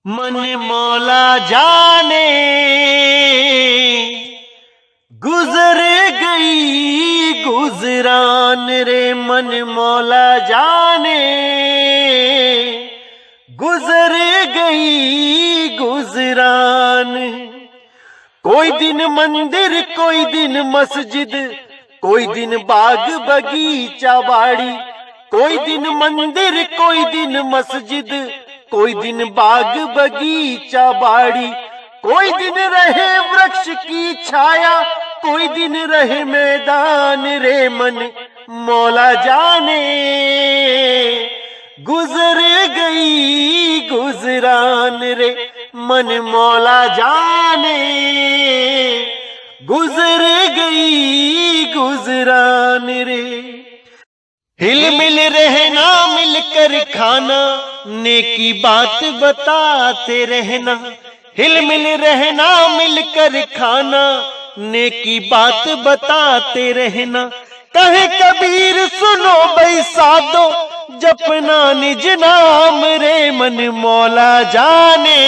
मन मौला जाने गुजर गई गुजरान रे, मन मौला जाने गुजर गई गुजरान। कोई दिन मंदिर कोई दिन मस्जिद, कोई दिन बाग बगीचा बाड़ी, कोई दिन मंदिर कोई दिन मस्जिद, कोई दिन बाग बगीचा बाड़ी, कोई दिन रहे वृक्ष की छाया, कोई दिन रहे मैदान रे, मन मौला जाने गुजर गई गुजरान रे, मन मौला जाने गुजर गई गुजरान रे। हिल मिल रहना मिलकर खाना, नेकी बात बताते रहना, हिल मिल रहना मिलकर खाना, नेकी बात बताते रहना। कहे कबीर सुनो भाई साधो, जपना निज नाम रे, मन मौला जाने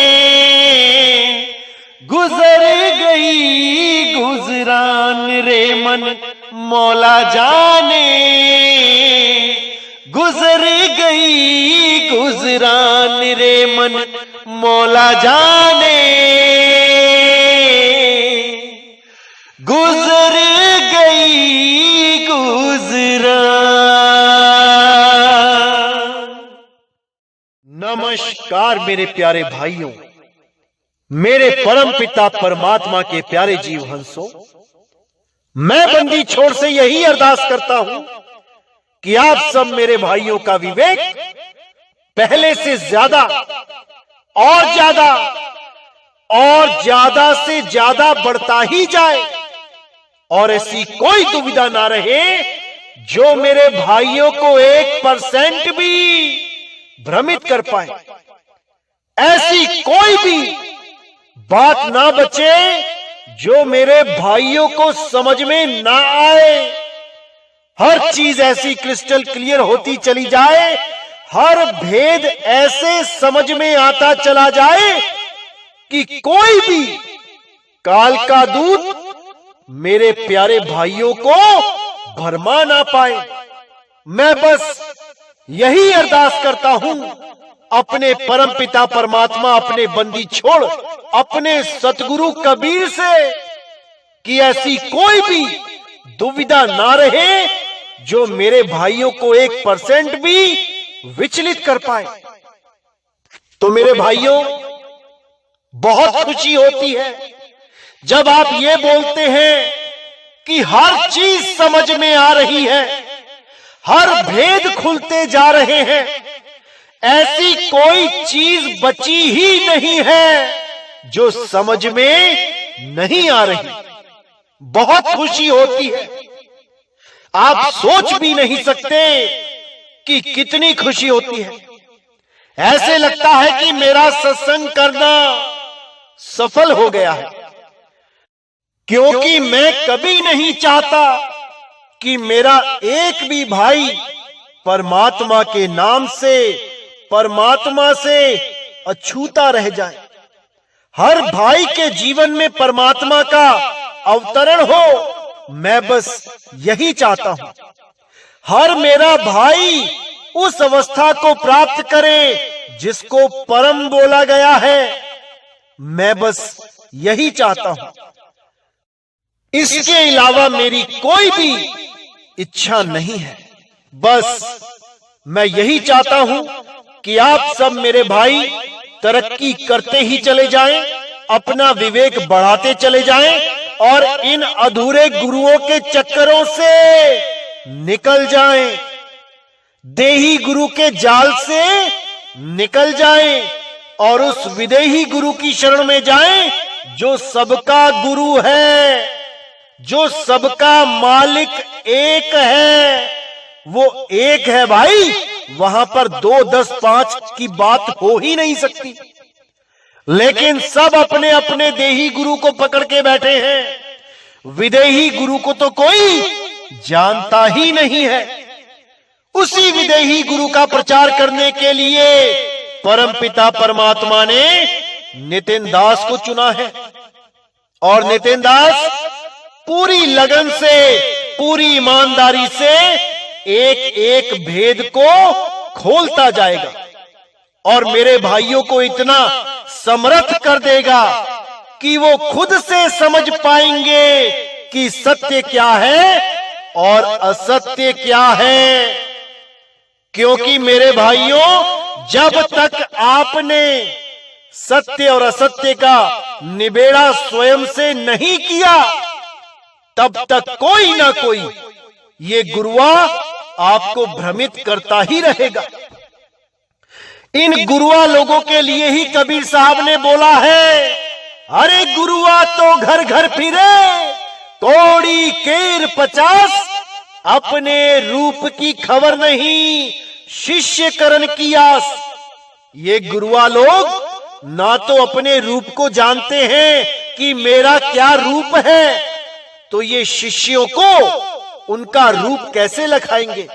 गुजर गई गुजरान रे, मन मौला जाने गुजर गई गुजरान रे, मन मौला जाने गुजर गई गुजरान। नमस्कार मेरे प्यारे भाइयों, मेरे परम पिता परमात्मा के प्यारे जीव हंसो, मैं बंदी छोड़ से यही अरदास करता हूं कि आप सब मेरे भाइयों का विवेक पहले से ज्यादा और ज्यादा और ज्यादा से ज्यादा बढ़ता ही जाए, और ऐसी कोई दुविधा ना रहे जो मेरे भाइयों को 1% भी भ्रमित कर पाए। ऐसी कोई भी बात ना बचे जो मेरे भाइयों को समझ में ना आए। हर चीज ऐसी क्रिस्टल क्लियर होती चली जाए, हर भेद ऐसे समझ में आता चला जाए कि कोई भी काल का दूत मेरे प्यारे भाइयों को भरमा ना पाए। मैं बस यही अरदास करता हूं अपने परम पिता परमात्मा, अपने बंदी छोड़, अपने सतगुरु कबीर से कि ऐसी कोई भी दुविधा ना रहे जो मेरे भाइयों को 1% भी विचलित कर पाए। तो मेरे भाइयों, बहुत खुशी होती है जब आप ये बोलते हैं कि हर चीज समझ में आ रही है, हर भेद खुलते जा रहे हैं, ऐसी कोई चीज बची ही नहीं है जो समझ में नहीं आ रही। बहुत खुशी होती है, आप सोच भी नहीं सकते कि कितनी खुशी होती है। ऐसे लगता है कि मेरा सत्संग करना सफल हो गया है, क्योंकि मैं कभी नहीं चाहता कि मेरा एक भी भाई परमात्मा के नाम से, परमात्मा से अछूता रह जाए। हर भाई के जीवन में परमात्मा का अवतरण हो, मैं बस यही चाहता हूं। हर मेरा भाई उस अवस्था को प्राप्त करे जिसको परम बोला गया है, मैं बस यही चाहता हूं। इसके अलावा मेरी कोई भी इच्छा नहीं है। बस मैं यही चाहता हूं कि आप सब मेरे भाई तरक्की करते ही चले जाएं, अपना विवेक बढ़ाते चले जाएं और इन अधूरे गुरुओं के चक्करों से निकल जाएं, देही गुरु के जाल से निकल जाएं और उस विदेही गुरु की शरण में जाएं जो सबका गुरु है, जो सबका मालिक एक है। वो एक है भाई, वहां पर 2, 10, 5 की बात हो ही नहीं सकती। लेकिन सब अपने अपने देही गुरु को पकड़ के बैठे हैं। विदेही गुरु को तो कोई जानता ही नहीं है। उसी विदेही गुरु का प्रचार करने के लिए परमपिता परमात्मा ने नितिन दास को चुना है और नितिन दास पूरी लगन से, पूरी ईमानदारी से एक एक भेद को खोलता जाएगा और मेरे भाइयों को इतना समर्थ कर देगा कि वो खुद से समझ पाएंगे कि सत्य क्या है और असत्य क्या है। क्योंकि मेरे भाइयों, जब तक आपने सत्य और असत्य का निबेड़ा स्वयं से नहीं किया, तब तक कोई ना कोई ये गुरुआ आपको भ्रमित करता ही रहेगा। इन गुरुआ लोगों के लिए ही कबीर साहब ने बोला है, अरे गुरुआ तो घर घर फिरे, कौड़ी केर 50, अपने रूप की खबर नहीं, शिष्य करण की आस। ये गुरुआ लोग ना तो अपने रूप को जानते हैं कि मेरा क्या रूप है, तो ये शिष्यों को उनका रूप कैसे लखाएंगे।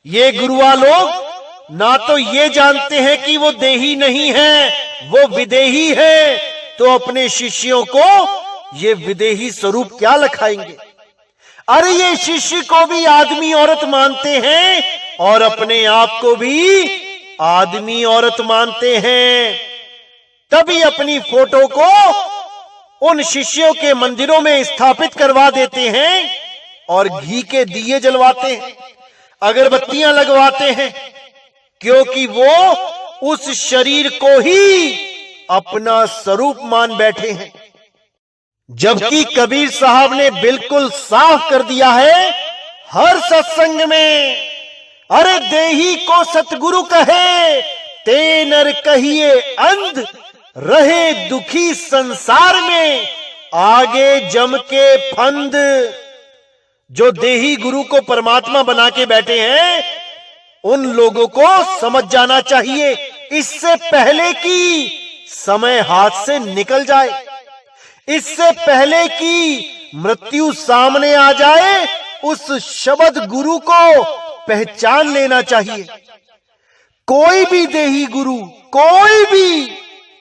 ये गुरुआ लोग ना तो ये जानते हैं कि वो देही नहीं है, वो विदेही है, तो अपने शिष्यों को ये विदेही स्वरूप क्या लखाएंगे। अरे ये शिष्य को भी आदमी औरत मानते हैं और अपने आप को भी आदमी औरत मानते हैं, तभी अपनी फोटो को उन शिष्यों के मंदिरों में स्थापित करवा देते हैं और घी के दिए जलवाते हैं, अगरबत्तियां लगवाते हैं, क्योंकि वो उस शरीर को ही अपना स्वरूप मान बैठे हैं। जबकि कबीर साहब ने बिल्कुल साफ कर दिया है हर सत्संग में, अरे देही को सतगुरु कहे, ते नर कहिए अंध, रहे दुखी संसार में, आगे जम के फंद। जो देही गुरु को परमात्मा बना के बैठे हैं, उन लोगों को समझ जाना चाहिए इससे पहले कि समय हाथ से निकल जाए, इससे पहले कि मृत्यु सामने आ जाए, उस शब्द गुरु को पहचान लेना चाहिए। कोई भी देही गुरु, कोई भी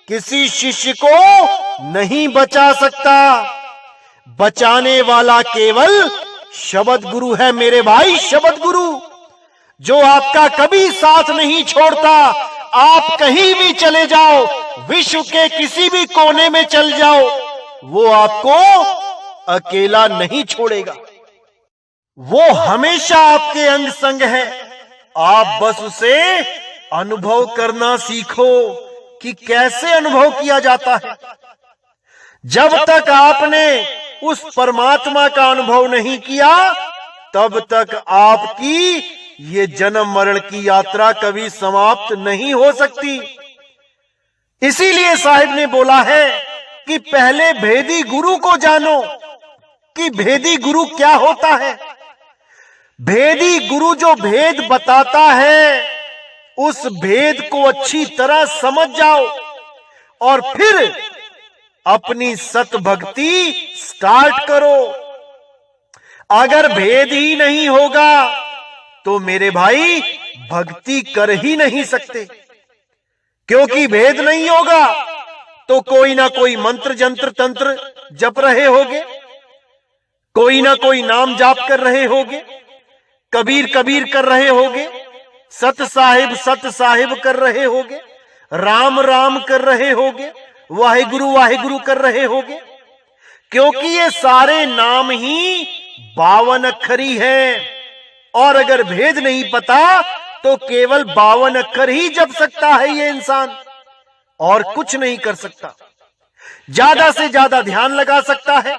किसी शिष्य को नहीं बचा सकता। बचाने वाला केवल शब्द गुरु है मेरे भाई, शब्द गुरु, जो आपका कभी साथ नहीं छोड़ता। आप कहीं भी चले जाओ, विश्व के किसी भी कोने में चल जाओ, वो आपको अकेला नहीं छोड़ेगा। वो हमेशा आपके अंग संग है। आप बस उसे अनुभव करना सीखो कि कैसे अनुभव किया जाता है। जब तक आपने उस परमात्मा का अनुभव नहीं किया, तब तक आपकी ये जन्म मरण की यात्रा कभी समाप्त नहीं हो सकती। इसीलिए साहिब ने बोला है कि पहले भेदी गुरु को जानो कि भेदी गुरु क्या होता है। भेदी गुरु जो भेद बताता है, उस भेद को अच्छी तरह समझ जाओ और फिर अपनी सत भक्ति स्टार्ट करो। अगर भेद ही नहीं होगा तो मेरे भाई भक्ति कर ही नहीं सकते, क्योंकि भेद नहीं होगा तो कोई ना कोई मंत्र जंत्र तंत्र जप रहे होगे, कोई ना कोई नाम जाप कर रहे होगे, कबीर कबीर कर रहे होगे, सत साहिब कर रहे होगे, राम राम कर रहे होगे, वाहिगुरु कर रहे होगे, क्योंकि ये सारे नाम ही 52 अक्षरी हैं। और अगर भेद नहीं पता तो केवल 52 अक्षर ही जप सकता है ये इंसान, और कुछ नहीं कर सकता। ज्यादा से ज्यादा ध्यान लगा सकता है।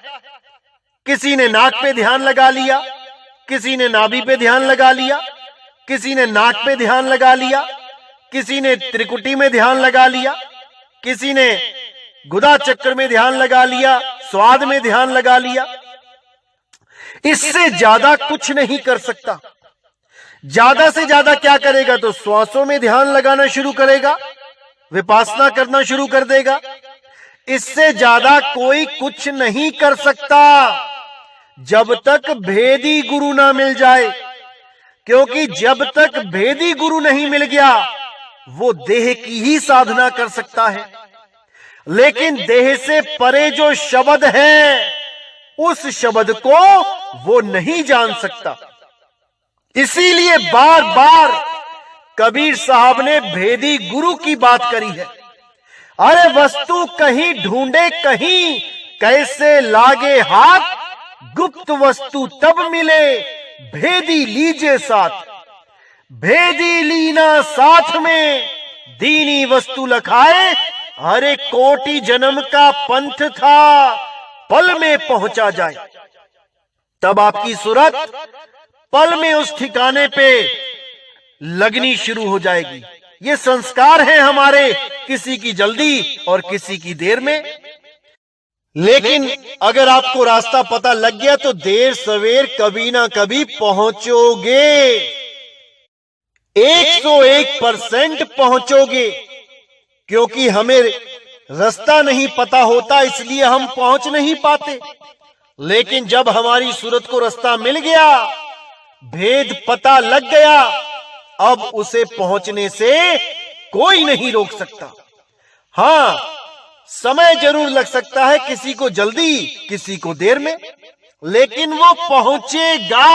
किसी ने नाक पे ध्यान लगा लिया, किसी ने नाभि पे ध्यान लगा लिया, किसी ने नाक पे ध्यान लगा लिया, किसी ने त्रिकुटी में ध्यान लगा लिया, किसी ने गुदा चक्र में ध्यान लगा लिया, स्वाद में ध्यान लगा लिया। इससे ज्यादा कुछ नहीं कर सकता। ज्यादा से ज्यादा क्या करेगा तो श्वासों में ध्यान लगाना शुरू करेगा, विपासना करना शुरू कर देगा। इससे ज्यादा कोई कुछ नहीं कर सकता जब तक भेदी गुरु ना मिल जाए, क्योंकि जब तक भेदी गुरु नहीं मिल गया वो देह की ही साधना कर सकता है। लेकिन देह से परे जो शब्द है उस शब्द को वो नहीं जान सकता। इसीलिए बार बार कबीर साहब ने भेदी गुरु की बात करी है। अरे वस्तु कहीं ढूंढे कहीं, कैसे लागे हाथ, गुप्त वस्तु तब मिले, भेदी लीजे साथ। भेदी लीना साथ में, दीनी वस्तु लखाए। अरे कोटि जन्म का पंथ था, पल में पहुंचा जाए। तब आपकी सूरत पल में उस ठिकाने पे लगनी शुरू हो जाएगी। ये संस्कार है हमारे, किसी की जल्दी और किसी की देर में। लेकिन अगर आपको रास्ता पता लग गया तो देर सवेर कभी ना कभी पहुंचोगे, 101% पहुंचोगे। क्योंकि हमें रास्ता नहीं पता होता, इसलिए हम पहुंच नहीं पाते। लेकिन जब हमारी सूरत को रास्ता मिल गया, भेद पता लग गया, अब उसे पहुंचने से कोई नहीं रोक सकता। हां, समय जरूर लग सकता है, किसी को जल्दी किसी को देर में, लेकिन वो पहुंचेगा,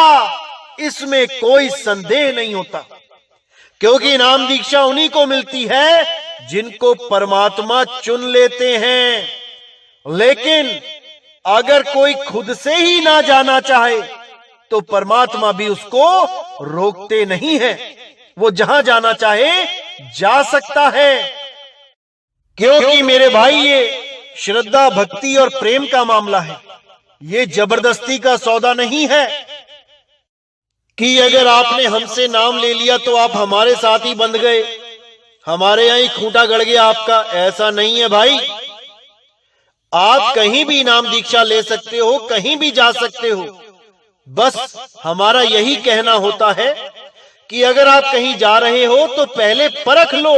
इसमें कोई संदेह नहीं होता। क्योंकि नाम दीक्षा उन्हीं को मिलती है जिनको परमात्मा चुन लेते हैं। लेकिन अगर कोई खुद से ही ना जाना चाहे तो परमात्मा भी उसको रोकते नहीं है, वो जहां जाना चाहे जा सकता है। क्योंकि मेरे भाई ये श्रद्धा भक्ति और प्रेम का मामला है, ये जबरदस्ती का सौदा नहीं है कि अगर आपने हमसे नाम ले लिया तो आप हमारे साथ ही बंध गए, हमारे यहां ही खूंटा गड़ गया आपका। ऐसा नहीं है भाई, आप कहीं भी नाम दीक्षा ले सकते हो, कहीं भी जा सकते हो। बस हमारा यही कहना होता है कि अगर आप कहीं जा रहे हो तो पहले परख लो,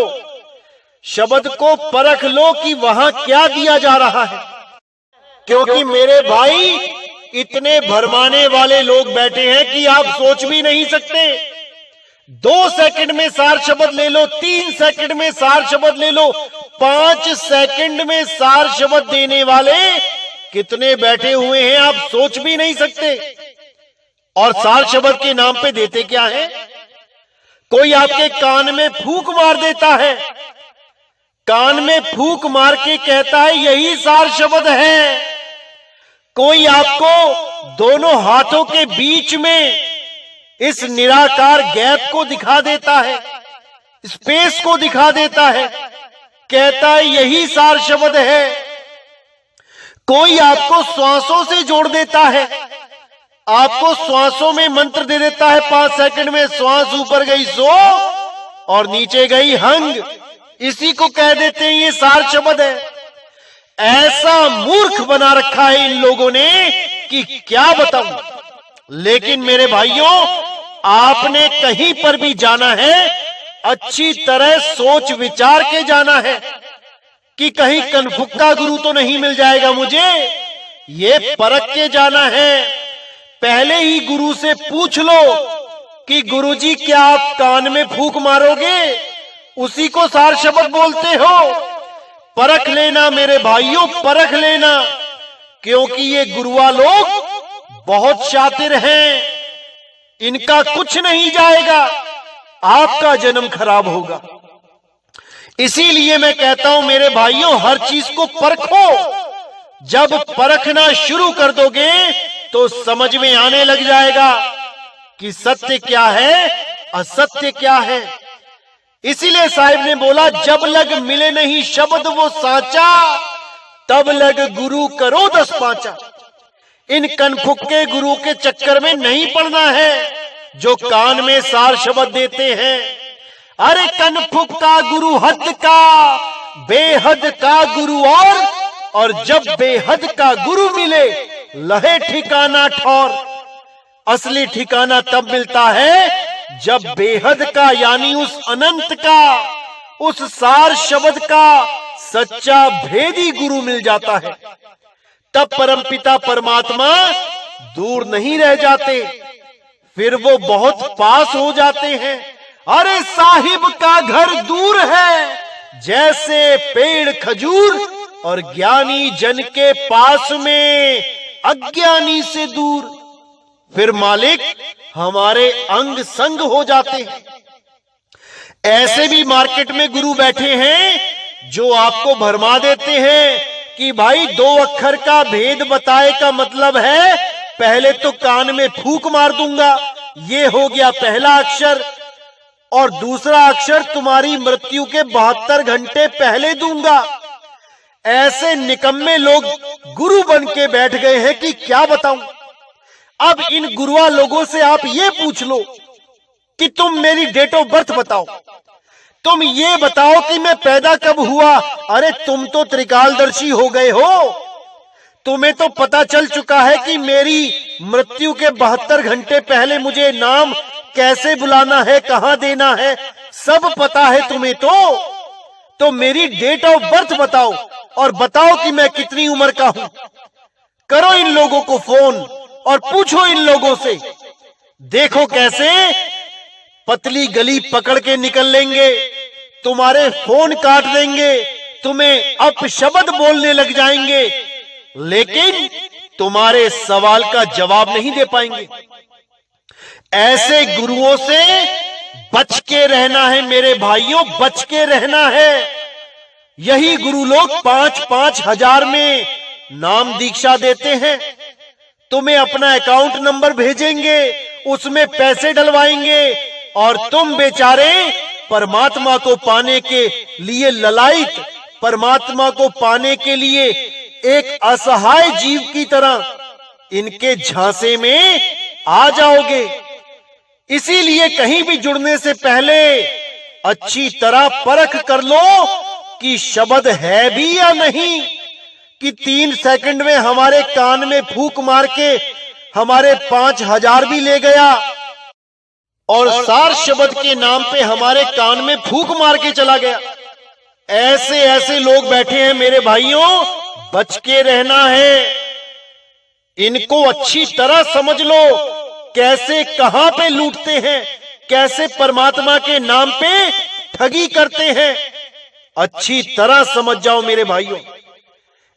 शब्द को परख लो कि वहां क्या दिया जा रहा है। क्योंकि मेरे भाई इतने भरमाने वाले लोग बैठे हैं कि आप सोच भी नहीं सकते। 2 सेकंड में सार शब्द ले लो, 3 सेकंड में सार शब्द ले लो, 5 सेकंड में सार शब्द देने वाले कितने बैठे हुए हैं, आप सोच भी नहीं सकते। और सार शब्द के नाम पे देते क्या है? कोई आपके कान में फूंक मार देता है, कान में फूंक मार के कहता है यही सार शब्द है। कोई आपको दोनों हाथों के बीच में इस निराकार गैप को दिखा देता है, स्पेस को दिखा देता है, कहता है यही सार शब्द है। कोई आपको श्वासों से जोड़ देता है, आपको श्वासों में मंत्र दे देता है, 5 सेकंड में श्वास ऊपर गई सो और नीचे गई हंग, इसी को कह देते हैं ये सार शब्द है। ऐसा मूर्ख बना रखा है इन लोगों ने कि क्या बताऊं। लेकिन मेरे भाइयों, आपने कहीं पर भी जाना है, अच्छी तरह सोच विचार के जाना है कि कहीं कनफुक्का गुरु तो नहीं मिल जाएगा मुझे, ये परख के जाना है। पहले ही गुरु से पूछ लो कि गुरुजी क्या आप कान में फूंक मारोगे, उसी को सार शब्द बोलते हो। परख लेना मेरे भाइयों, परख लेना, क्योंकि ये गुरुआ लोग बहुत शातिर हैं, इनका कुछ नहीं जाएगा, आपका जन्म खराब होगा। इसीलिए मैं कहता हूं मेरे भाइयों, हर चीज को परखो। जब परखना शुरू कर दोगे तो समझ में आने लग जाएगा कि सत्य क्या है, असत्य क्या है। इसीलिए साहिब ने बोला, जब लग मिले नहीं शब्द वो साचा, तब लग गुरु करो 10 पांचा। इन कनफुक्के गुरु के चक्कर में नहीं पड़ना है जो कान में सार शब्द देते हैं। अरे कनफुक्का गुरु हद का, बेहद का गुरु और जब बेहद का गुरु मिले लहे ठिकाना ठौर। असली ठिकाना तब मिलता है जब बेहद का यानी उस अनंत का, उस सार शब्द का सच्चा भेदी गुरु मिल जाता है। तब परमपिता परमात्मा दूर नहीं रह जाते, फिर वो बहुत पास हो जाते हैं। अरे साहिब का घर दूर है, जैसे पेड़ खजूर और ज्ञानी जन के पास में अज्ञानी से दूर। फिर मालिक हमारे अंग संग हो जाते हैं। ऐसे भी मार्केट में गुरु बैठे हैं जो आपको भरमा देते हैं कि भाई 2 अक्षर का भेद बताए का मतलब है पहले तो कान में फूंक मार दूंगा, ये हो गया पहला अक्षर, और दूसरा अक्षर तुम्हारी मृत्यु के 72 घंटे पहले दूंगा। ऐसे निकम्मे लोग गुरु बन के बैठ गए हैं कि क्या बताऊं। अब इन गुरुआ लोगों से आप ये पूछ लो कि तुम मेरी डेट ऑफ बर्थ बताओ, तुम ये बताओ कि मैं पैदा कब हुआ। अरे तुम तो त्रिकालदर्शी हो गए हो, तुम्हें तो पता चल चुका है कि मेरी मृत्यु के 72 घंटे पहले मुझे नाम कैसे बुलाना है, कहां देना है, सब पता है तुम्हें। तो मेरी डेट ऑफ बर्थ बताओ और बताओ कि मैं कितनी उम्र का हूं। करो इन लोगों को फोन और पूछो इन लोगों से, देखो कैसे पतली गली पकड़ के निकल लेंगे, तुम्हारे फोन काट देंगे, तुम्हें अपशब्द बोलने लग जाएंगे, लेकिन तुम्हारे सवाल का जवाब नहीं दे पाएंगे। ऐसे गुरुओं से बच के रहना है मेरे भाइयों, बच के रहना है। यही गुरु लोग 5-5 हजार में नाम दीक्षा देते हैं, तुम्हें अपना अकाउंट नंबर भेजेंगे, उसमें पैसे डलवाएंगे और तुम बेचारे परमात्मा को पाने के लिए ललायत, परमात्मा को पाने के लिए एक असहाय जीव की तरह इनके झांसे में आ जाओगे। इसीलिए कहीं भी जुड़ने से पहले अच्छी तरह परख कर लो कि शब्द है भी या नहीं, कि 3 सेकंड में हमारे कान में फूंक मार के हमारे 5000 भी ले गया और सार शब्द के नाम पे हमारे कान में फूंक मार के चला गया। ऐसे ऐसे लोग बैठे हैं मेरे भाइयों, बच के रहना है। इनको अच्छी तरह समझ लो, कैसे कहां पे लूटते हैं, कैसे परमात्मा के नाम पे ठगी करते हैं। अच्छी तरह समझ जाओ मेरे भाइयों।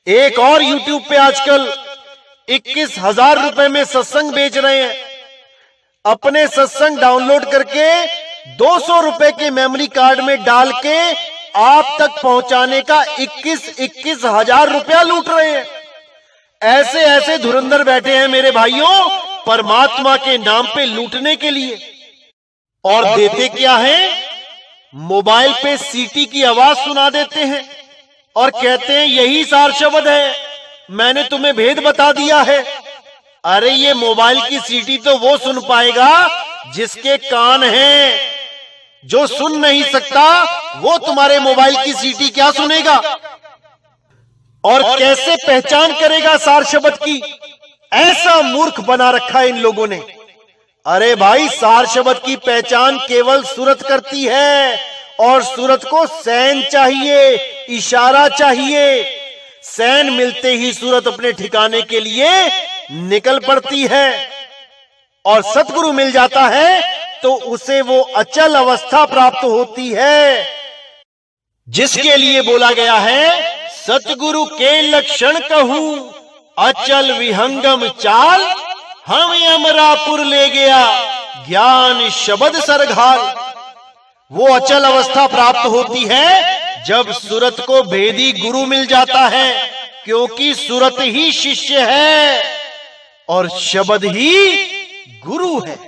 एक और YouTube पे आजकल 21,000 रुपए में सत्संग बेच रहे हैं। अपने सत्संग डाउनलोड करके 200 रुपए के मेमोरी कार्ड में डाल के आप तक पहुंचाने का 21 हजार रुपया लूट रहे हैं। ऐसे ऐसे धुरंधर बैठे हैं मेरे भाइयों परमात्मा के नाम पे लूटने के लिए। और देते क्या है, मोबाइल पे सीटी की आवाज सुना देते हैं और कहते हैं यही सार शब्द है, मैंने तुम्हें भेद बता दिया है। अरे ये मोबाइल की सीटी तो वो सुन पाएगा जिसके कान हैं, जो सुन नहीं सकता वो तुम्हारे मोबाइल की सीटी क्या सुनेगा। और कैसे पहचान करेगा सार शब्द की, ऐसा मूर्ख बना रखा है इन लोगों ने। अरे भाई सार शब्द की पहचान केवल सूरत करती है, और सूरत को सैन चाहिए, इशारा चाहिए। सैन मिलते ही सूरत अपने ठिकाने के लिए निकल पड़ती है, और सतगुरु मिल जाता है तो उसे वो अचल अवस्था प्राप्त होती है, जिसके लिए बोला गया है सतगुरु के लक्षण कहूं, अचल विहंगम चाल, हम अमरापुर ले गया ज्ञान शब्द सरघाल। वो अचल अवस्था प्राप्त होती है जब सूरत को भेदी गुरु मिल जाता है, क्योंकि सूरत ही शिष्य है और शब्द ही गुरु है।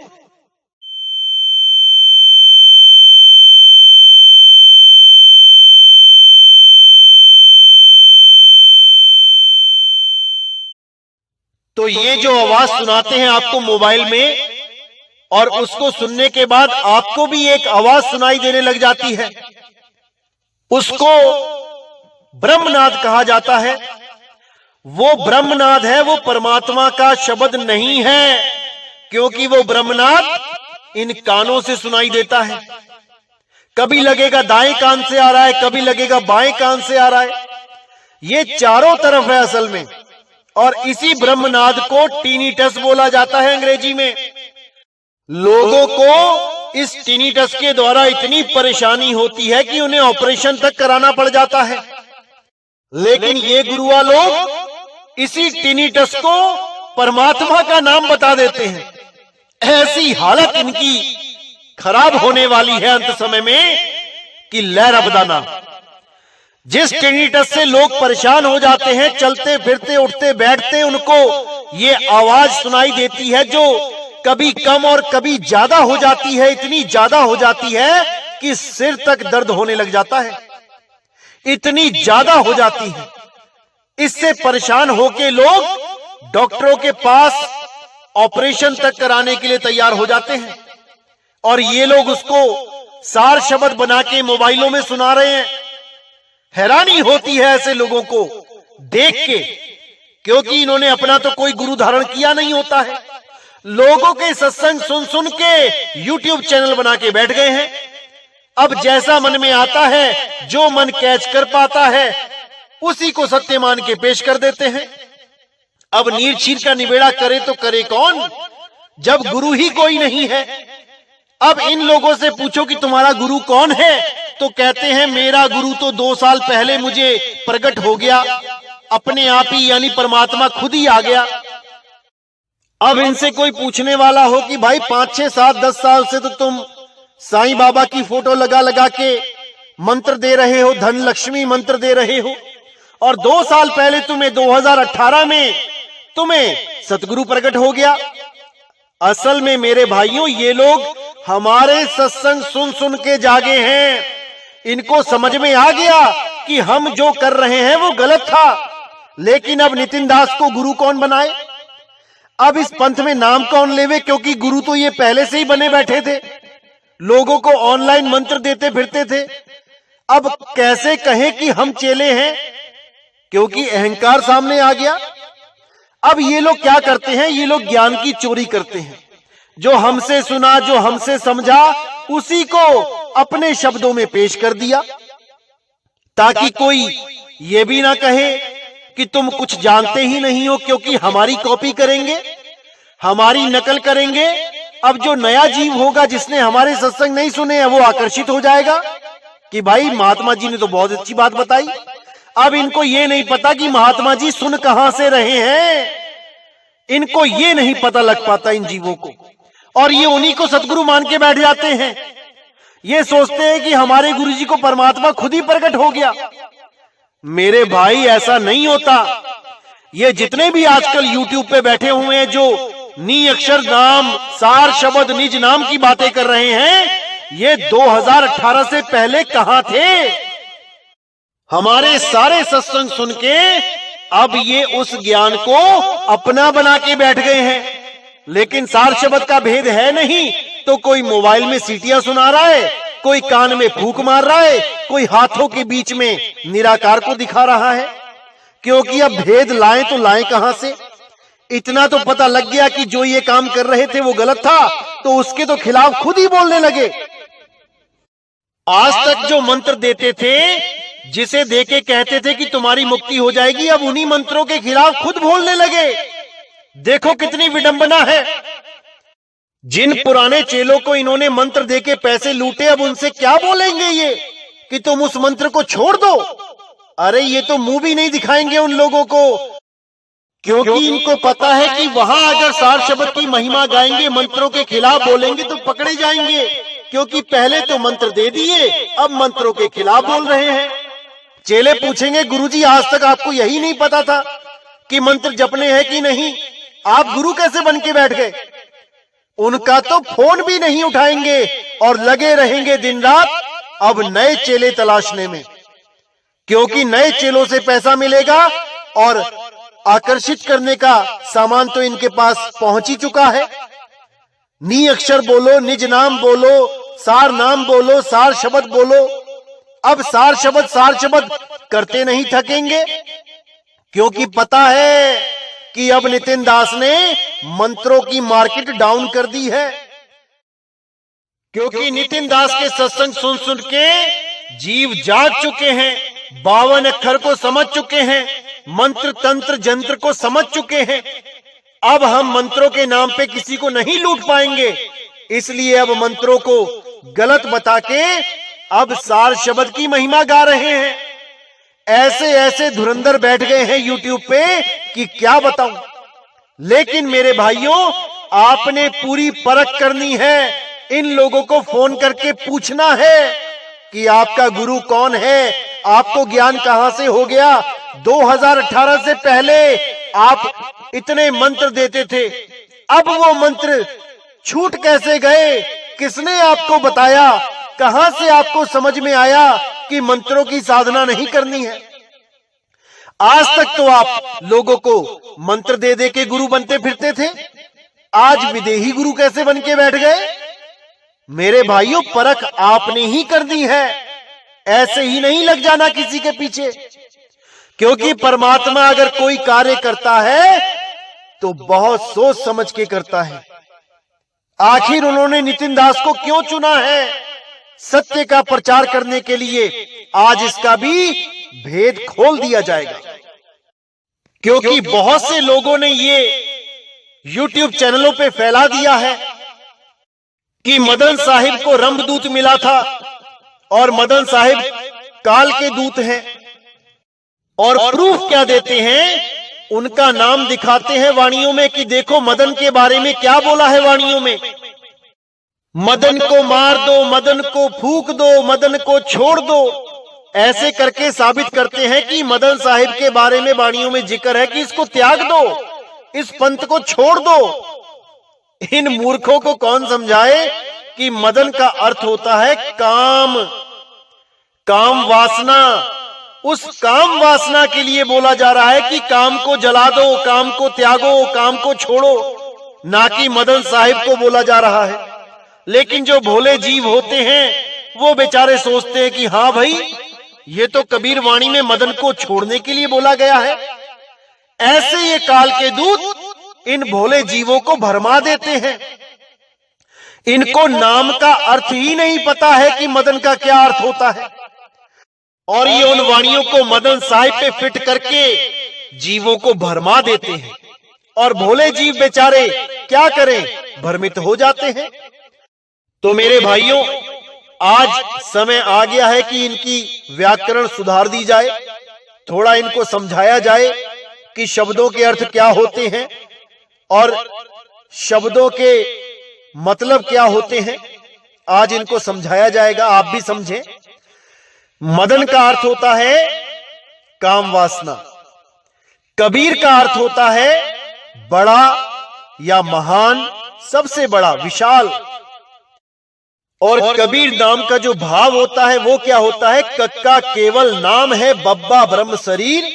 तो ये जो आवाज सुनाते हैं आपको मोबाइल में, और उसको सुनने के बाद आपको भी एक आवाज सुनाई देने लग जाती है, उसको ब्रह्मनाद कहा जाता है। वो ब्रह्मनाद है, वो परमात्मा का शब्द नहीं है, क्योंकि वो ब्रह्मनाद इन कानों से सुनाई देता है। कभी लगेगा दाएं कान से आ रहा है, कभी लगेगा बाएं कान से आ रहा है, ये चारों तरफ है असल में। और इसी ब्रह्मनाद को टिनिटस बोला जाता है अंग्रेजी में। लोगों को इस टिनिटस के द्वारा इतनी परेशानी होती है कि उन्हें ऑपरेशन तक कराना पड़ जाता है। लेकिन ये गुरुआ लोग इसी टिनीटस को परमात्मा का नाम बता देते हैं। ऐसी हालत इनकी खराब होने वाली है अंत समय में कि लहर अबदाना। जिस टिनीटस से लोग परेशान हो जाते हैं, चलते फिरते उठते बैठते, उनको ये आवाज सुनाई देती है जो कभी कम और कभी ज्यादा हो जाती है। इतनी ज्यादा हो जाती है कि सिर तक दर्द होने लग जाता है, इतनी ज्यादा हो जाती है। इससे परेशान होके लोग डॉक्टरों के पास ऑपरेशन तक कराने के लिए तैयार हो जाते हैं, और ये लोग उसको सार शब्द बना के मोबाइलों में सुना रहे हैं। हैरानी होती है ऐसे लोगों को देख के, क्योंकि इन्होंने अपना तो कोई गुरु धारण किया नहीं होता है। लोगों के सत्संग सुन सुन के यूट्यूब चैनल बना के बैठ गए हैं। अब जैसा मन में आता है, जो मन कैच कर पाता है, उसी को सत्य मान के पेश कर देते हैं। अब नीर चीर का निबेड़ा करे तो करे कौन, जब गुरु ही कोई नहीं है। अब इन लोगों से पूछो कि तुम्हारा गुरु कौन है, तो कहते हैं मेरा गुरु तो 2 साल पहले मुझे प्रकट हो गया, अपने आप ही, यानी परमात्मा खुद ही आ गया। अब इनसे कोई पूछने वाला हो कि भाई 5, 6, 7, 10 साल से तो तुम साईं बाबा की फोटो लगा लगा के मंत्र दे रहे हो, धन लक्ष्मी मंत्र दे रहे हो, और 2 साल पहले तुम्हें 2018 में तुम्हें सतगुरु प्रकट हो गया। असल में मेरे भाइयों, ये लोग हमारे सत्संग सुन सुन के जागे हैं। इनको समझ में आ गया कि हम जो कर रहे हैं वो गलत था। लेकिन अब नितिन दास को गुरु कौन बनाए, अब इस पंथ में नाम कौन लेवे, क्योंकि गुरु तो ये पहले से ही बने बैठे थे, लोगों को ऑनलाइन मंत्र देते फिरते थे। अब कैसे कहें कि हम चेले हैं, क्योंकि अहंकार सामने आ गया। अब ये लोग क्या करते हैं, ये लोग ज्ञान की चोरी करते हैं। जो हमसे सुना, जो हमसे समझा, उसी को अपने शब्दों में पेश कर दिया, ताकि कोई ये भी ना कहे कि तुम कुछ जानते ही नहीं हो, क्योंकि हमारी कॉपी करेंगे, हमारी नकल करेंगे। अब जो नया जीव होगा जिसने हमारे सत्संग नहीं सुने हैं, वो आकर्षित हो जाएगा कि भाई महात्मा जी ने तो बहुत अच्छी बात बताई। अब इनको ये नहीं पता कि महात्मा जी सुन कहां से रहे हैं, इनको ये नहीं पता लग पाता इन जीवों को, और ये उन्हीं को सतगुरु मान के बैठ जाते हैं। ये सोचते हैं कि हमारे गुरुजी को परमात्मा खुद ही प्रकट हो गया। मेरे भाई, ऐसा नहीं होता। ये जितने भी आजकल यूट्यूब पे बैठे हुए हैं, जो नी अक्षर नाम, सार शब्द, निज नाम की बातें कर रहे हैं, ये 2018 से पहले कहां थे। हमारे सारे सत्संग सुन के अब ये उस ज्ञान को अपना बना के बैठ गए हैं। लेकिन सार शब्द का भेद है नहीं, तो कोई मोबाइल में सीटियां सुना रहा है, कोई कान में फूंक मार रहा है, कोई हाथों के बीच में निराकार को दिखा रहा है। क्योंकि अब भेद लाएं तो लाएं कहां से। इतना तो पता लग गया कि जो ये काम कर रहे थे वो गलत था, तो उसके तो खिलाफ खुद ही बोलने लगे। आज तक जो मंत्र देते थे, जिसे देके कहते थे कि तुम्हारी मुक्ति हो जाएगी, अब उन्हीं मंत्रों के खिलाफ खुद बोलने लगे। देखो कितनी विडंबना है। जिन पुराने चेलों को इन्होंने मंत्र देके पैसे लूटे, अब उनसे क्या बोलेंगे ये कि तुम उस मंत्र को छोड़ दो। अरे ये तो मुंह भी नहीं दिखाएंगे उन लोगों को, क्योंकि इनको पता है कि वहां अगर सार शब्द की महिमा गाएंगे, मंत्रों के खिलाफ बोलेंगे तो पकड़े जाएंगे। क्योंकि पहले तो मंत्र दे दिए, अब मंत्रों के खिलाफ बोल रहे हैं। चेले पूछेंगे, गुरुजी आज तक आपको यही नहीं पता था कि मंत्र जपने हैं कि नहीं, आप गुरु कैसे बन के बैठ गए। उनका तो फोन भी नहीं उठाएंगे और लगे रहेंगे दिन रात अब नए चेले तलाशने में, क्योंकि नए चेलों से पैसा मिलेगा और आकर्षित करने का सामान तो इनके पास पहुंच ही चुका है। नी अक्षर बोलो, निज नाम बोलो, सार नाम बोलो, सार शब्द बोलो। अब सार शब्द करते नहीं थकेंगे, क्योंकि पता है कि अब नितिन दास ने मंत्रों की मार्केट डाउन कर दी है। क्योंकि नितिन दास के सत्संग सुन सुन के जीव जाग चुके हैं, 52 अक्षर को समझ चुके हैं, मंत्र तंत्र जंत्र को समझ चुके हैं। अब हम मंत्रों के नाम पे किसी को नहीं लूट पाएंगे, इसलिए अब मंत्रों को गलत बता के अब सार शब्द की महिमा गा रहे हैं। ऐसे ऐसे धुरंधर बैठ गए हैं यूट्यूब पे कि क्या बताऊं। लेकिन मेरे भाइयों, आपने पूरी परख करनी है। इन लोगों को फोन करके पूछना है कि आपका गुरु कौन है, आपको ज्ञान कहां से हो गया। 2018 से पहले आप इतने मंत्र देते थे, अब वो मंत्र छूट कैसे गए? किसने आपको बताया? कहां से आपको समझ में आया कि मंत्रों की साधना नहीं करनी है? आज तक तो आप लोगों को मंत्र दे दे के गुरु बनते फिरते थे, आज विदेही गुरु कैसे बन के बैठ गए? मेरे भाइयों, परख आपने ही करनी है, ऐसे ही नहीं लग जाना किसी के पीछे। क्योंकि परमात्मा अगर कोई कार्य करता है तो बहुत सोच समझ के करता है। आखिर उन्होंने नितिन दास को क्यों चुना है? सत्य का प्रचार करने के लिए। आज इसका भी भेद खोल दिया जाएगा। क्योंकि बहुत से लोगों ने ये YouTube चैनलों पे फैला दिया है कि मदन साहिब को रंभदूत मिला था और मदन साहिब काल के दूत हैं। और प्रूफ क्या देते हैं? उनका नाम दिखाते हैं वाणियों में कि देखो मदन के बारे में क्या बोला है वाणियों में। मदन को मार दो, मदन को फूंक दो, मदन को छोड़ दो। ऐसे करके साबित करते हैं कि मदन साहिब के बारे में वाणियों में जिक्र है कि इसको त्याग दो, इस पंथ को छोड़ दो। इन मूर्खों को कौन समझाए कि मदन का अर्थ होता है काम, काम वासना। उस काम वासना के लिए बोला जा रहा है कि काम को जला दो, काम को त्यागो, काम को छोड़ो, ना कि मदन साहिब को बोला जा रहा है। लेकिन जो भोले जीव होते हैं वो बेचारे सोचते हैं कि हाँ भाई, ये तो कबीर वाणी में मदन को छोड़ने के लिए बोला गया है। ऐसे ये काल के दूत इन भोले जीवों को भरमा देते हैं। इनको नाम का अर्थ ही नहीं पता है कि मदन का क्या अर्थ होता है, और ये उन वाणियों को मदन साहिब पे फिट करके जीवों को भरमा देते हैं। और भोले जीव बेचारे क्या करें, भ्रमित हो जाते हैं। तो मेरे भाइयों, आज समय आ गया है कि इनकी व्याकरण सुधार दी जाए, थोड़ा इनको समझाया जाए कि शब्दों के अर्थ क्या होते हैं और शब्दों के मतलब क्या होते हैं। आज इनको समझाया जाएगा, आप भी समझें। मदन का अर्थ होता है काम वासना, कबीर का अर्थ होता है बड़ा या महान, सबसे बड़ा, विशाल। और कबीर नाम का जो भाव होता है वो क्या होता है? कक्का केवल नाम है, बब्बा ब्रह्म शरीर,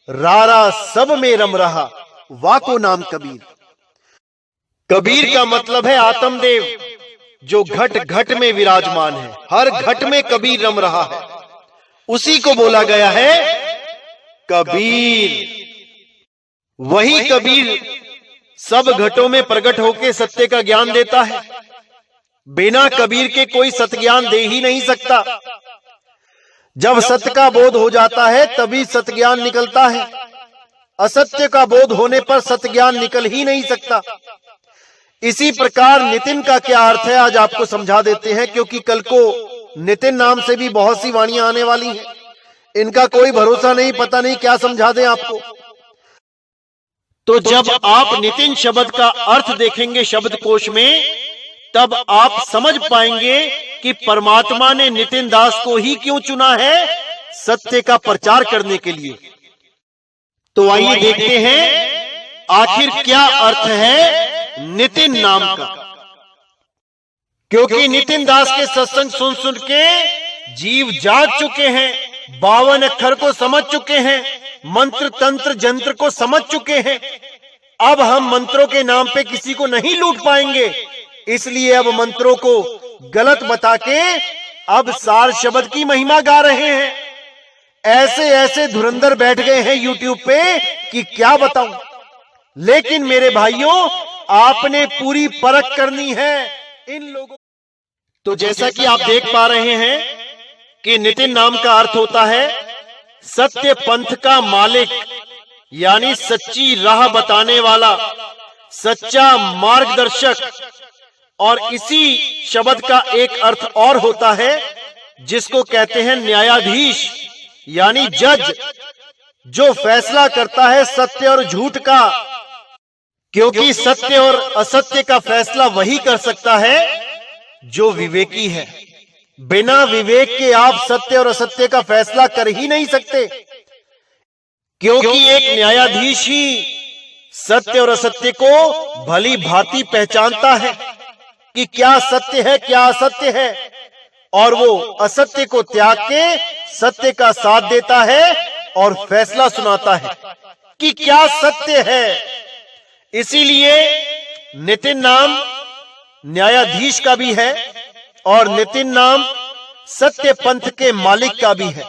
रारा सब में रम रहा, वाको नाम कबीर। कबीर का मतलब है आत्मदेव, जो घट घट में विराजमान है, हर घट में कबीर रम रहा है, उसी को बोला गया है कबीर। वही कबीर सब घटों में प्रकट होकर सत्य का ज्ञान देता है। बिना कबीर के कोई सत्य ज्ञान दे ही नहीं सकता। जब सत्य का बोध हो जाता है तभी सत्य ज्ञान निकलता है। असत्य का बोध होने पर सत्य ज्ञान निकल ही नहीं सकता। इसी प्रकार नितिन का क्या अर्थ है आज आपको समझा देते हैं, क्योंकि कल को नितिन नाम से भी बहुत सी वाणियां आने वाली हैं। इनका कोई भरोसा नहीं, पता नहीं क्या समझा दें आपको। तो जब आप नितिन शब्द का अर्थ देखेंगे शब्दकोश में, तब आप समझ पाएंगे कि परमात्मा ने नितिन दास को ही क्यों चुना है सत्य का प्रचार करने के लिए। तो आइए देखते हैं आखिर क्या अर्थ है नितिन नाम का। क्योंकि नितिन दास के सत्संग सुन सुन के जीव जाग चुके हैं, 52 अक्षर को समझ चुके हैं, मंत्र तंत्र जंत्र को समझ चुके हैं। अब हम मंत्रों के नाम पे किसी को नहीं लूट पाएंगे, इसलिए अब मंत्रों को गलत बता के अब सार शब्द की महिमा गा रहे हैं। ऐसे ऐसे धुरंधर बैठ गए हैं यूट्यूब पे कि क्या बताऊं। लेकिन मेरे भाइयों, आपने पूरी परख करनी है इन लोगों। तो जैसा कि आप देख पा रहे हैं कि नितिन नाम का अर्थ होता है सत्य पंथ का मालिक, यानी सच्ची राह बताने वाला, सच्चा मार्गदर्शक। और इसी शब्द का एक अर्थ और होता है जिसको कहते हैं न्यायाधीश, यानी जज जो फैसला करता है सत्य और झूठ का, क्योंकि सत्य और असत्य का फैसला वही कर सकता है जो विवेकी है। बिना विवेक के आप सत्य और असत्य का फैसला कर ही नहीं सकते, क्योंकि एक न्यायाधीश ही सत्य और असत्य को भली भांति पहचानता है कि क्या सत्य है क्या असत्य है, और वो असत्य को त्याग के सत्य का साथ देता है और फैसला सुनाता है कि क्या सत्य है। इसीलिए नितिन नाम न्यायाधीश का भी है और नितिन नाम सत्य पंथ के मालिक का भी है।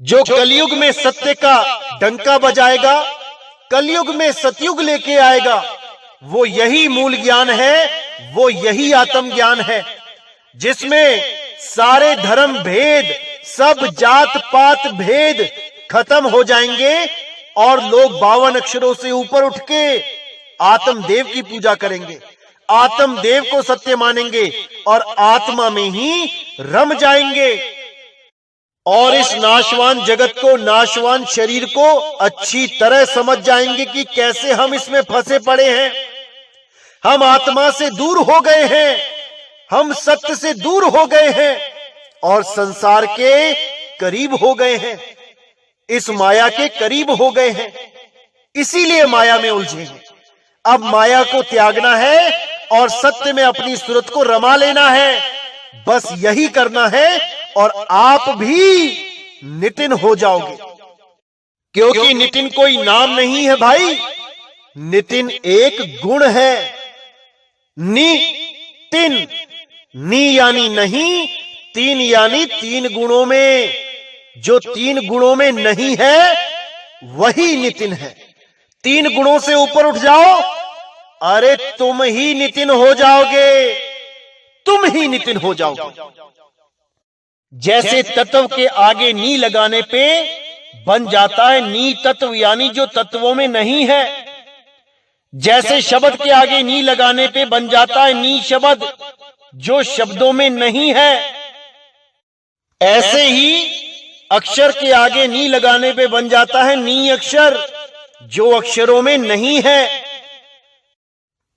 जो कलयुग में सत्य का डंका बजाएगा, कलयुग में सतयुग लेके आएगा, वो यही मूल ज्ञान है, वो यही आत्म ज्ञान है, जिसमें सारे धर्म भेद, सब जात पात भेद खत्म हो जाएंगे और लोग 52 अक्षरों से ऊपर उठ के आत्मदेव की पूजा करेंगे, आत्मदेव को सत्य मानेंगे और आत्मा में ही रम जाएंगे और इस नाशवान जगत को, नाशवान शरीर को अच्छी तरह समझ जाएंगे कि कैसे हम इसमें फंसे पड़े हैं। हम आत्मा से दूर हो गए हैं, हम सत्य से दूर हो गए हैं और संसार के करीब हो गए हैं, इस माया के करीब हो गए हैं, इसीलिए माया में उलझे हैं। अब माया को त्यागना है और सत्य में अपनी सूरत को रमा लेना है, बस यही करना है और आप भी नितिन हो जाओगे। क्योंकि नितिन कोई नाम नहीं है भाई, नितिन एक गुण है। नितिन, नी यानी नहीं, तीन यानी 3 गुणों में, जो 3 गुणों में नहीं है वही नितिन है। 3 गुणों से ऊपर उठ जाओ, अरे तुम ही नितिन हो जाओगे, तुम ही नितिन हो जाओगे। जैसे तत्व के आगे नी लगाने पे बन जाता है नी तत्व, यानी जो तत्वों में नहीं है। जैसे शब्द के आगे नी लगाने पे बन जाता है नी शब्द, जो शब्दों में नहीं है। ऐसे ही अक्षर के आगे नी लगाने पे बन जाता है नी अक्षर, जो अक्षरों में नहीं है।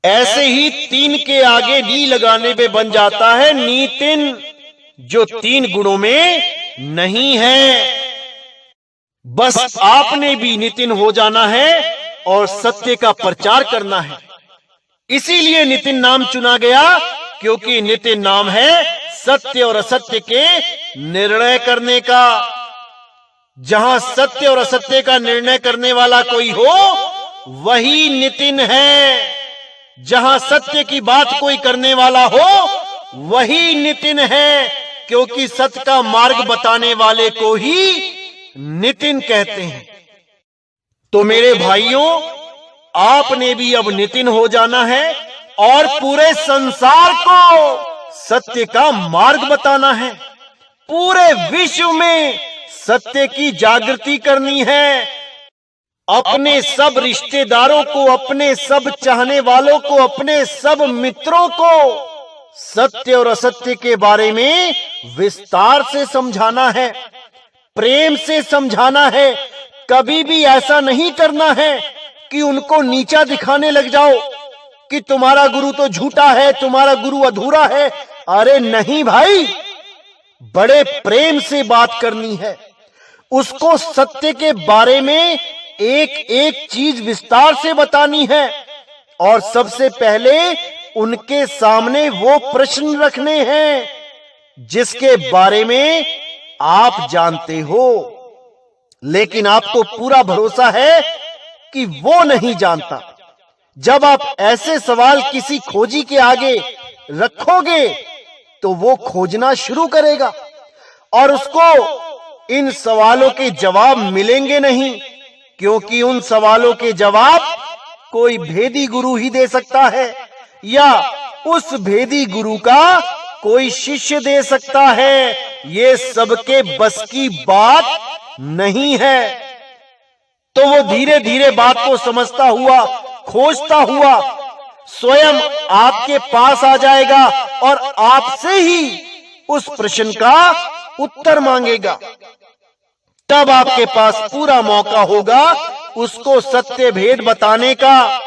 ऐसे ही 3 के आगे नी लगाने पे बन जाता है नितिन, जो 3 गुणों में नहीं है। बस आपने भी नितिन हो जाना है और सत्य का प्रचार करना है। इसीलिए नितिन नाम चुना गया, क्योंकि नितिन नाम है सत्य और असत्य के निर्णय करने का। जहां सत्य और असत्य का निर्णय करने वाला कोई हो वही नितिन है। जहां सत्य की बात कोई करने वाला हो वही नितिन है, क्योंकि सत्य का मार्ग बताने वाले को ही नितिन कहते हैं। तो मेरे भाइयों, आपने भी अब नितिन हो जाना है और पूरे संसार को सत्य का मार्ग बताना है। पूरे विश्व में सत्य की जागृति करनी है। अपने सब रिश्तेदारों को, अपने सब चाहने वालों को, अपने सब मित्रों को सत्य और असत्य के बारे में विस्तार से समझाना है, प्रेम से समझाना है। कभी भी ऐसा नहीं करना है कि उनको नीचा दिखाने लग जाओ कि तुम्हारा गुरु तो झूठा है, तुम्हारा गुरु अधूरा है। अरे नहीं भाई, बड़े प्रेम से बात करनी है। उसको सत्य के बारे में एक एक चीज विस्तार से बतानी है और सबसे पहले उनके सामने वो प्रश्न रखने हैं जिसके बारे में आप जानते हो, लेकिन आपको पूरा भरोसा है कि वो नहीं जानता। जब आप ऐसे सवाल किसी खोजी के आगे रखोगे तो वो खोजना शुरू करेगा और उसको इन सवालों के जवाब मिलेंगे नहीं, क्योंकि उन सवालों के जवाब कोई भेदी गुरु ही दे सकता है या उस भेदी गुरु का कोई शिष्य दे सकता है। ये सबके बस की बात नहीं है। तो वो धीरे धीरे बात को समझता हुआ, खोजता हुआ स्वयं आपके पास आ जाएगा और आपसे ही उस प्रश्न का उत्तर मांगेगा। तब आपके पास पूरा मौका होगा उसको सत्य भेद बताने का।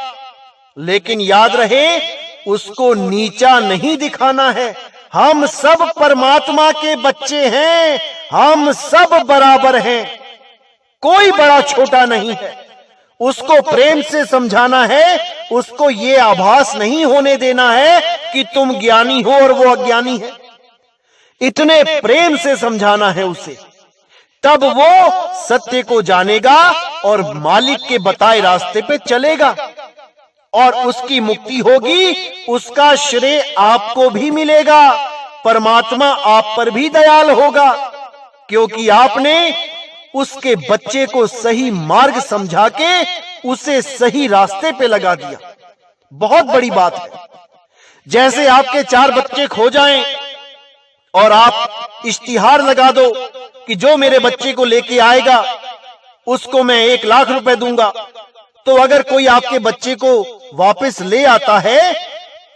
लेकिन याद रहे, उसको नीचा नहीं दिखाना है। हम सब परमात्मा के बच्चे हैं, हम सब बराबर हैं, कोई बड़ा छोटा नहीं है। उसको प्रेम से समझाना है, उसको ये आभास नहीं होने देना है कि तुम ज्ञानी हो और वो अज्ञानी है। इतने प्रेम से समझाना है उसे, तब वो सत्य को जानेगा और मालिक के बताए रास्ते पे चलेगा और उसकी मुक्ति होगी। उसका श्रेय आपको भी मिलेगा, परमात्मा आप पर भी दयाल होगा, क्योंकि आपने उसके बच्चे को सही मार्ग समझा के उसे सही रास्ते पे लगा दिया। बहुत बड़ी बात है। जैसे आपके 4 बच्चे खो जाएं और आप इश्तिहार लगा दो कि जो मेरे बच्चे को लेके आएगा उसको मैं 1 लाख रुपए दूंगा, तो अगर कोई आपके बच्चे को वापस ले आता है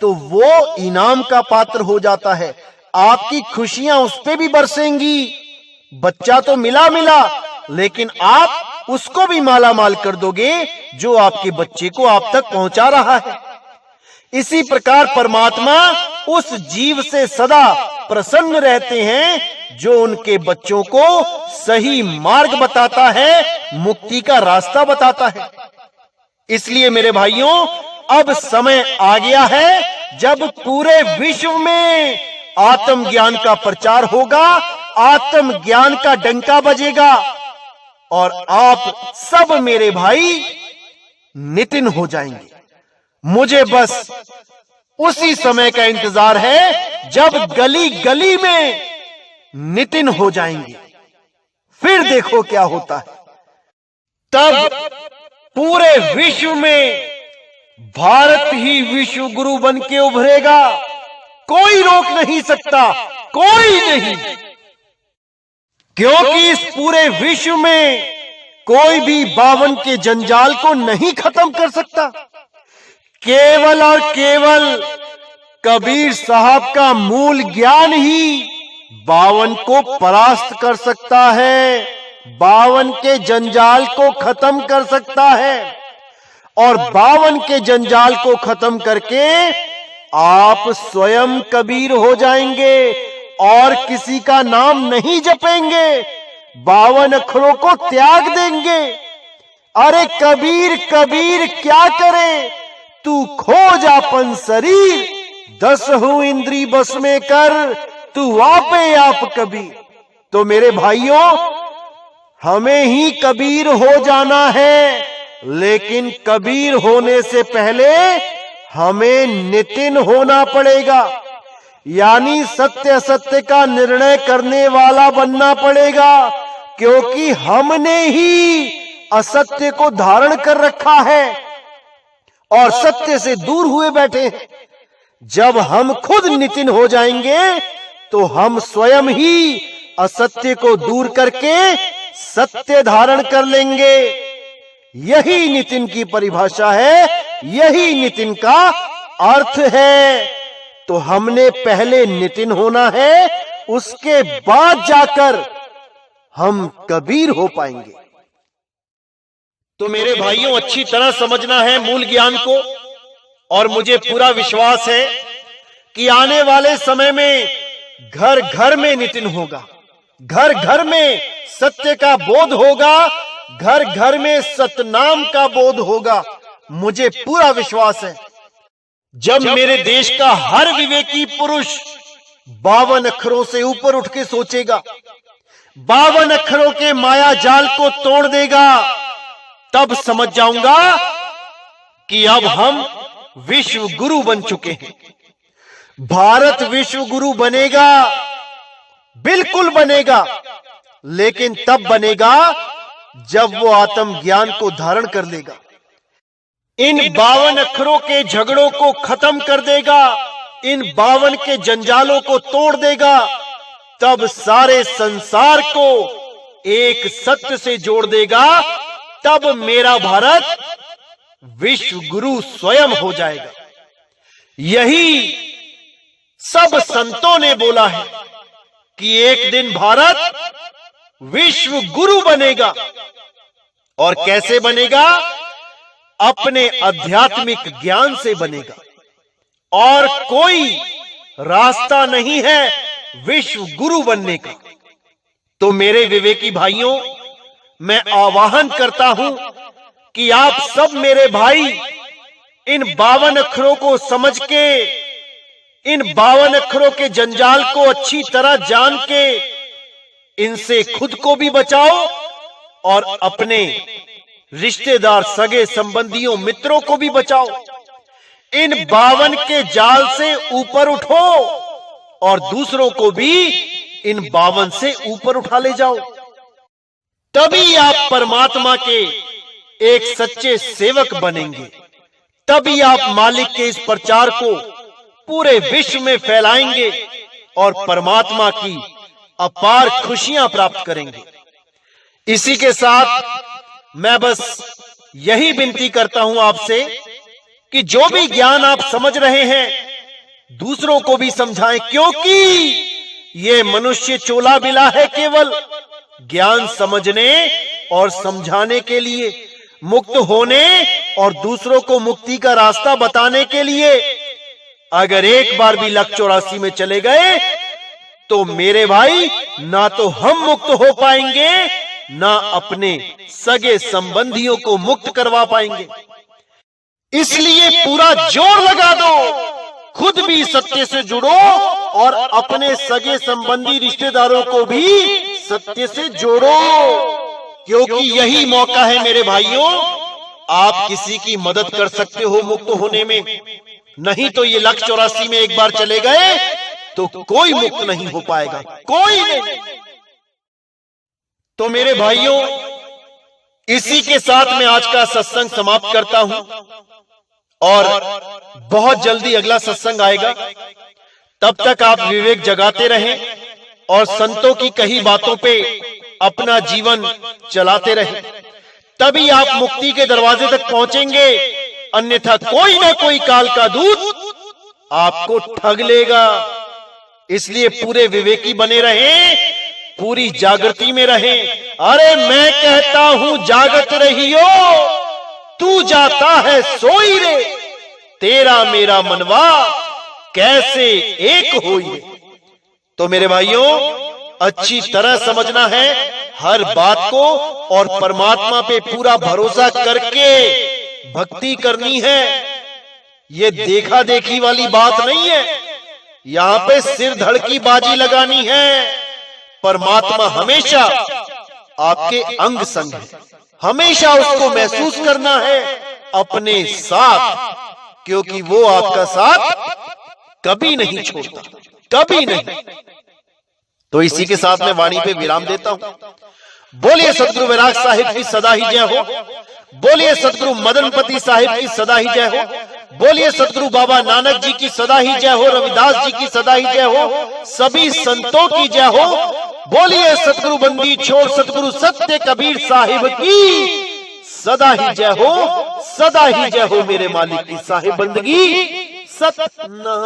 तो वो इनाम का पात्र हो जाता है। आपकी खुशियां उस पे भी बरसेंगी। बच्चा तो मिला, लेकिन आप उसको भी माला माल कर दोगे जो आपके बच्चे को आप तक पहुंचा रहा है। इसी प्रकार परमात्मा उस जीव से सदा प्रसन्न रहते हैं जो उनके बच्चों को सही मार्ग बताता है, मुक्ति का रास्ता बताता है। इसलिए मेरे भाइयों, अब समय आ गया है जब पूरे विश्व में आत्मज्ञान का प्रचार होगा, आत्मज्ञान का डंका बजेगा और आप सब मेरे भाई नितिन हो जाएंगे। मुझे बस उसी समय का इंतजार है जब गली गली में नितिन हो जाएंगे। फिर देखो क्या होता है। तब पूरे विश्व में भारत ही विश्व गुरु बन के उभरेगा। कोई रोक नहीं सकता, कोई नहीं, क्योंकि इस पूरे विश्व में कोई भी 52 के जंजाल को नहीं खत्म कर सकता। केवल और केवल कबीर साहब का मूल ज्ञान ही 52 को परास्त कर सकता है, 52 के जंजाल को खत्म कर सकता है। और 52 के जंजाल को खत्म करके आप स्वयं कबीर हो जाएंगे और किसी का नाम नहीं जपेंगे, 52 अक्षरों को त्याग देंगे। अरे कबीर कबीर क्या करे, तू खोज आपन शरीर, 10 इंद्री बस में कर, तू आपे आप कबीर। तो मेरे भाइयों, हमें ही कबीर हो जाना है, लेकिन कबीर होने से पहले हमें नितिन होना पड़ेगा, यानी सत्य असत्य का निर्णय करने वाला बनना पड़ेगा, क्योंकि हमने ही असत्य को धारण कर रखा है और सत्य से दूर हुए बैठे हैं। जब हम खुद नितिन हो जाएंगे तो हम स्वयं ही असत्य को दूर करके सत्य धारण कर लेंगे। यही नितिन की परिभाषा है, यही नितिन का अर्थ है। तो हमने पहले नितिन होना है, उसके बाद जाकर हम कबीर हो पाएंगे। तो मेरे भाइयों, अच्छी तरह समझना है मूल ज्ञान को, और मुझे पूरा विश्वास है कि आने वाले समय में घर घर में नितिन होगा, घर घर में सत्य का बोध होगा, घर घर में सतनाम का बोध होगा। मुझे पूरा विश्वास है जब मेरे देश का हर विवेकी पुरुष 52 अक्षरों से ऊपर उठ के सोचेगा, 52 अक्षरों के माया जाल को तोड़ देगा, तब समझ जाऊंगा कि अब हम विश्व गुरु बन चुके हैं। भारत विश्व गुरु बनेगा, बिल्कुल बनेगा, लेकिन तब बनेगा जब वो आत्मज्ञान को धारण कर लेगा, इन 52 अक्षरों के झगड़ों को खत्म कर देगा, इन 52 के जंजालों को तोड़ देगा। तब सारे संसार को एक सत्य से जोड़ देगा। तब मेरा भारत विश्व गुरु स्वयं हो जाएगा। यही सब संतों ने बोला है कि एक दिन भारत विश्व गुरु बनेगा। और कैसे बनेगा? अपने आध्यात्मिक ज्ञान से बनेगा। और कोई रास्ता नहीं है विश्व गुरु बनने का। तो मेरे विवेकी भाइयों, मैं आह्वान करता हूं कि आप सब मेरे भाई इन 52 अक्षरों को समझ के, इन 52 अक्षरों के जंजाल को अच्छी तरह जान के इनसे खुद को भी बचाओ और अपने रिश्तेदार, सगे संबंधियों, मित्रों को भी बचाओ। इन 52 के जाल से ऊपर उठो और दूसरों को भी इन 52 से ऊपर उठा ले जाओ। तभी आप परमात्मा के एक सच्चे सेवक बनेंगे। तभी आप मालिक के इस प्रचार को पूरे विश्व में फैलाएंगे और परमात्मा की अपार खुशियां प्राप्त करेंगे। इसी के साथ मैं बस यही विनती करता हूं आपसे कि जो भी ज्ञान आप समझ रहे हैं दूसरों को भी समझाएं, क्योंकि ये मनुष्य चोला बिला है केवल ज्ञान समझने और समझाने के लिए, मुक्त होने और दूसरों को मुक्ति का रास्ता बताने के लिए। अगर एक बार भी लक्ष्य 84 में चले गए तो मेरे भाई, ना तो हम मुक्त हो पाएंगे, ना अपने सगे संबंधियों को मुक्त करवा पाएंगे। इसलिए पूरा जोर लगा दो, खुद भी सत्य से जुड़ो और अपने सगे संबंधी रिश्तेदारों को भी सत्य से जोड़ो, क्योंकि यही मौका है मेरे भाइयों। आप किसी की मदद कर सकते हो मुक्त होने में, नहीं तो ये लक्ष्य 84 में एक बार चले गए तो कोई मुक्त नहीं हो पाएगा, कोई नहीं। तो मेरे भाइयों, इसी के साथ मैं आज का सत्संग समाप्त करता हूं और बहुत जल्दी अगला सत्संग आएगा। तब तक आप विवेक जगाते रहें और संतों की कही बातों पे अपना जीवन चलाते रहें, तभी आप मुक्ति के दरवाजे तक पहुंचेंगे। अन्यथा कोई ना कोई काल का दूत आपको ठग लेगा। इसलिए पूरे विवेकी बने रहें, पूरी जागृति में रहें। अरे मैं कहता हूं जागत रहियो, तू जाता है सोई रे, तेरा मेरा मनवा कैसे एक होई रे। तो मेरे भाइयों, अच्छी तरह समझना है हर बात को और परमात्मा पे पूरा भरोसा करके भक्ति करनी है। ये देखा देखी वाली बात नहीं है, यहां पे सिर धड़ की बाजी लगानी है। परमात्मा हमेशा आपके अंग संग है, हमेशा उसको महसूस करना है अपने साथ, क्योंकि वो आपका साथ कभी नहीं छोड़ता, कभी नहीं। तो इसी के साथ मैं वाणी पे विराम देता हूं। बोलिए सतगुरु वैराग साहिब की सदा ही जय हो। बोलिए सतगुरु मदनपति साहिब की सदा ही जय हो। बोलिए सतगुरु बाबा नानक जी की सदा ही जय हो। रविदास जी की सदा ही जय हो। सभी संतों की जय हो। बोलिए सतगुरु बंदी छोड़ सतगुरु सत्य कबीर साहिब की सदा ही जय हो, सदा ही जय हो। मेरे मालिक की साहिब बंदगी सतना।